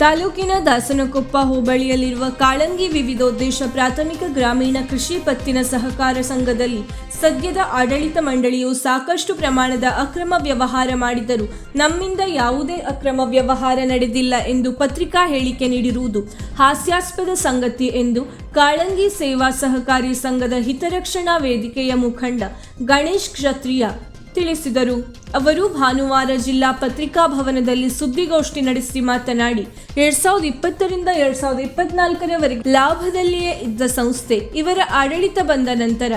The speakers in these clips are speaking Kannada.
ತಾಲೂಕಿನ ದಾಸನಕೊಪ್ಪ ಹೋಬಳಿಯಲ್ಲಿರುವ ಕಾಳಂಗಿ ವಿವಿಧೋದ್ದೇಶ ಪ್ರಾಥಮಿಕ ಗ್ರಾಮೀಣ ಕೃಷಿ ಪತ್ತಿನ ಸಹಕಾರ ಸಂಘದಲ್ಲಿ ಸದ್ಯದ ಆಡಳಿತ ಮಂಡಳಿಯು ಸಾಕಷ್ಟು ಪ್ರಮಾಣದ ಅಕ್ರಮ ವ್ಯವಹಾರ ಮಾಡಿದರೂ ನಮ್ಮಿಂದ ಯಾವುದೇ ಅಕ್ರಮ ವ್ಯವಹಾರ ನಡೆದಿಲ್ಲ ಎಂದು ಪತ್ರಿಕಾ ಹೇಳಿಕೆ ನೀಡಿರುವುದು ಹಾಸ್ಯಾಸ್ಪದ ಸಂಗತಿ ಎಂದು ಕಾಳಂಗಿ ಸೇವಾ ಸಹಕಾರಿ ಸಂಘದ ಹಿತರಕ್ಷಣಾ ವೇದಿಕೆಯ ಮುಖಂಡ ಗಣೇಶ್ ಕ್ಷತ್ರಿಯ ತಿಳಿಸಿದರು. ಅವರು ಭಾನುವಾರ ಜಿಲ್ಲಾ ಪತ್ರಿಕಾ ಭವನದಲ್ಲಿ ಸುದ್ದಿಗೋಷ್ಠಿ ನಡೆಸಿ ಮಾತನಾಡಿ 2020 ರಿಂದ 2024 ಲಾಭದಲ್ಲಿಯೇ ಇದ್ದ ಸಂಸ್ಥೆ ಇವರ ಆಡಳಿತ ಬಂದ ನಂತರ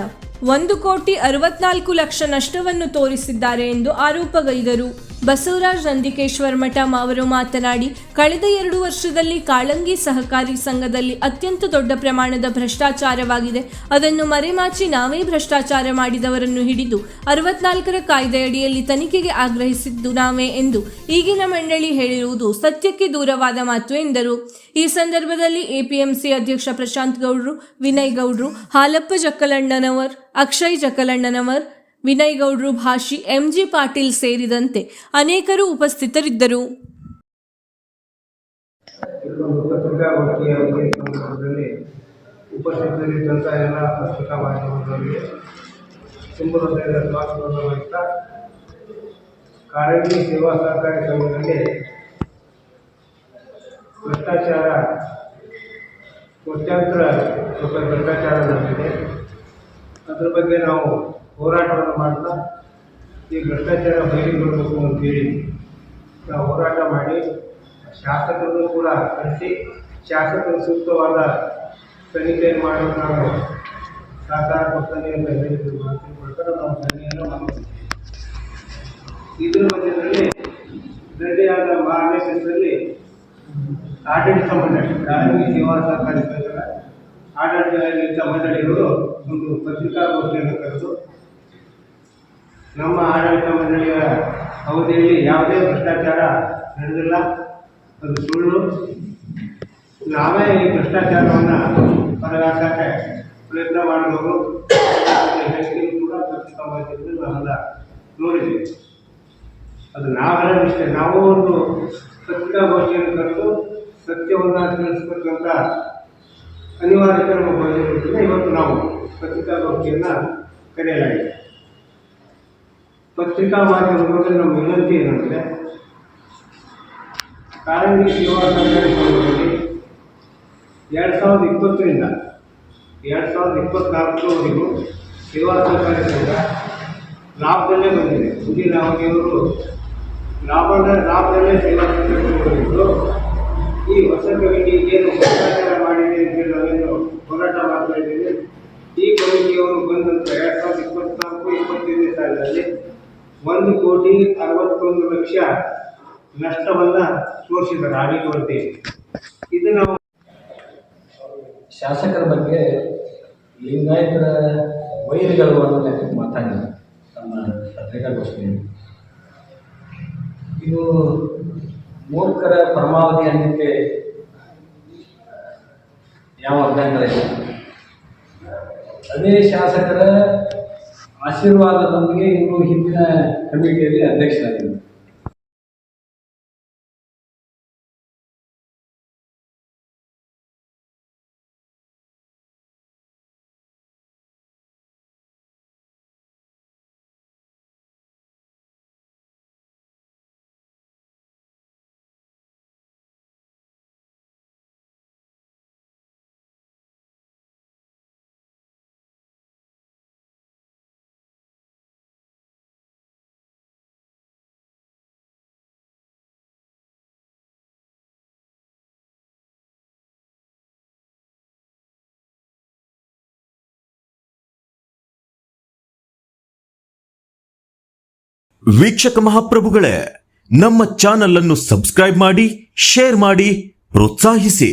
1,64,00,000 ನಷ್ಟವನ್ನು ತೋರಿಸಿದ್ದಾರೆ ಎಂದು ಆರೋಪಗೈದರು. ಬಸವರಾಜ್ ನಂದಿಕೇಶ್ವರ ಮಠ ಅವರು ಮಾತನಾಡಿ, ಕಳೆದ 2 ವರ್ಷದಲ್ಲಿ ಕಾಳಂಗಿ ಸಹಕಾರಿ ಸಂಘದಲ್ಲಿ ಅತ್ಯಂತ ದೊಡ್ಡ ಪ್ರಮಾಣದ ಭ್ರಷ್ಟಾಚಾರವಾಗಿದೆ. ಅದನ್ನು ಮರೆಮಾಚಿ ನಾವೇ ಭ್ರಷ್ಟಾಚಾರ ಮಾಡಿದವರನ್ನು ಹಿಡಿದು 64ರ ಕಾಯ್ದೆಯಡಿಯಲ್ಲಿ ತನಿಖೆಗೆ ಆಗ್ರಹಿಸಿದ್ದು ನಾವೇ ಎಂದು ಈಗಿನ ಮಂಡಳಿ ಹೇಳಿರುವುದು ಸತ್ಯಕ್ಕೆ ದೂರವಾದ ಮಾತು ಎಂದರು. ಈ ಸಂದರ್ಭದಲ್ಲಿ ಎಪಿಎಂಸಿ ಅಧ್ಯಕ್ಷ ಪ್ರಶಾಂತ್ ಗೌಡ್ರು, ವಿನಯ್ ಗೌಡ್ರು, ಹಾಲಪ್ಪ ಜಕ್ಕಲಣ್ಣನವರ್, ಅಕ್ಷಯ್ ಜಕ್ಕಲಣ್ಣನವರ್, ವಿನಯ್ ಗೌಡ್ರು, ಭಾಷಿ, ಎಂಜಿ ಪಾಟೀಲ್ ಸೇರಿದಂತೆ ಅನೇಕರು ಉಪಸ್ಥಿತರಿದ್ದರು. ಉಪಸ್ಥಿತರಿದ್ದಂಥ ಎಲ್ಲ ಪತ್ರಿಕಾ ಮಾಧ್ಯಮದವರಿಗೆ ತುಂಬ ಹೃದಯದ ಸ್ವಾಗತವನ್ನು ವಹಿಸ್ತಾ, ಕಾಳಂಗಿ ಸೇವಾ ಸಹಕಾರಿ ಸಂಘದಲ್ಲಿ ಭ್ರಷ್ಟಾಚಾರ ಕೋಟ್ಯಾಂತರ ರೂಪಾಯಿ ಭ್ರಷ್ಟಾಚಾರ ನಡೆದಿದೆ. ಅದರ ಬಗ್ಗೆ ನಾವು ಹೋರಾಟವನ್ನು ಮಾಡ್ತಾ ಈ ಭ್ರಷ್ಟಾಚಾರ ಬಯಲಿಗೊಳ್ಳಬೇಕು ಅಂತೇಳಿ ನಾವು ಹೋರಾಟ ಮಾಡಿ ಶಾಸಕರನ್ನು ಕೂಡ ಕರೆಸಿ ಶಾಸಕರು ಸೂಕ್ತವಾದ ತನಿಖೆಯನ್ನು ಮಾಡಲು ನಾವು ಸಹಕಾರ ಕೊಡ್ತಾನೆ ಅಂತ ಹೇಳಿದ್ರು. ಪ್ರಕಾರ ನಾವು ತನಿಖೆಯನ್ನು ಮಾಡ್ತೀವಿ. ಇದರ ಮಧ್ಯದಲ್ಲಿ ರೆಡಿಯಾದ ಮಾರ್ಗದರ್ಶನದಲ್ಲಿ ಆಡಳಿತ ಮಂಡಳಿ, ಕಾಳಂಗಿ ಸೇವಾ ಸಹಕಾರಿ ಸಂಘದ ಆಡಳಿತ ಮಂಡಳಿಗಳು ಒಂದು ಪತ್ರಿಕಾಗೋಷ್ಠಿಯನ್ನು ಕರೆದು ನಮ್ಮ ಆಡಳಿತ ಮಂಡಳಿಯ ಅವಧಿಯಲ್ಲಿ ಯಾವುದೇ ಭ್ರಷ್ಟಾಚಾರ ನಡೆದಿಲ್ಲ, ಅದು ಸುಳ್ಳು, ನಾವೇ ಈ ಭ್ರಷ್ಟಾಚಾರವನ್ನು ಹೊರಗಾಕಕ್ಕೆ ಪ್ರಯತ್ನ ಮಾಡಿದವರು ಹೇಳಿಕೆಯೂ ಕೂಡ ಪತ್ರಿಕಾ ಮಾಧ್ಯಮದಲ್ಲಿ ನಾವೆಲ್ಲ ನೋಡಿದ್ದೀವಿ. ಅದು ನಾವೆಲ್ಲ ಇಷ್ಟೇ, ನಾವು ಒಂದು ಪತ್ರಿಕಾಗೋಷ್ಠಿಯನ್ನು ಕರೆದು ಸತ್ಯವನ್ನು ತಿಳಿಸ್ಬೇಕಂತ ಅನಿವಾರ್ಯತೆ ನಮ್ಮ ಬಂದಿರೋದ್ರಿಂದ ಇವತ್ತು ನಾವು ಪತ್ರಿಕಾಗೋಷ್ಠಿಯನ್ನು ಕರೆಯಲಾಗಿದೆ. ಪತ್ರಿಕಾ ಮಾಧ್ಯಮದಲ್ಲಿ ನಮ್ಮ ವಿನಂತಿ ಏನಂದರೆ, ಕಾಳಂಗಿ ಸೇವಾ ಸಹಕಾರಿ ಸಂಘದಲ್ಲಿ 2020 ರಿಂದ 2024ವರೆಗೂ ಸೇವಾ ಸಹಕಾರಿ ಸಂಘ ಲಾಭದಲ್ಲೇ ಬಂದಿದೆ. ಮುಂದಿನ ಅವಧಿಯವರು ಲಾಭದಲ್ಲೇ ಸೇವಾ ಸಂಘಟನೆಗಳಿದ್ದು ಈ ಹೊಸ ಕಮಿಟಿ ಏನು ಭ್ರಷ್ಟಾಚಾರ ಮಾಡಿದೆ ಅಂತೇಳಿ ನಾವೇನು ಹೋರಾಟ ಮಾಡ್ತಾ ಇದ್ದೀವಿ. ಈ ಕಮಿಟಿಯವರು ಬಂದಂತ 2024-25ನೇ ಸಾಲಿನಲ್ಲಿ 1,61,00,000 ನಷ್ಟವನ್ನು ತೋರಿಸಿದ್ದಾರೆ ಆಡಳಿತವಂತೆ. ಇದು ನಾವು ಶಾಸಕರ ಬಗ್ಗೆ ಲಿಂಗಾಯತರ ವೈರಿಗಳು ಅನ್ನೋ ಲೆಕ್ಕಕ್ಕೆ ಮಾತಾಡಿದ್ರು ನಮ್ಮ ಪತ್ರಿಕಾಗೋಷ್ಠಿಯಲ್ಲಿ. ಇದು ಮೂರ್ಖರ ಪರಮಾವಧಿ ಅನ್ನಕ್ಕೆ ಯಾವ ಅಭ್ಯಂತರ ಇಲ್ಲ. ಅದೇ ಶಾಸಕರ ಆಶೀರ್ವಾದದೊಂದಿಗೆ ಇವರು ಹಿಂದಿನ ಕಮಿಟಿಯಲ್ಲಿ ಅಧ್ಯಕ್ಷರಾಗಿದ್ದರು. ವೀಕ್ಷಕ ಮಹಾಪ್ರಭುಗಳೇ, ನಮ್ಮ ಚಾನಲ್ ಅನ್ನು ಸಬ್ಸ್ಕ್ರೈಬ್ ಮಾಡಿ, ಶೇರ್ ಮಾಡಿ, ಪ್ರೋತ್ಸಾಹಿಸಿ.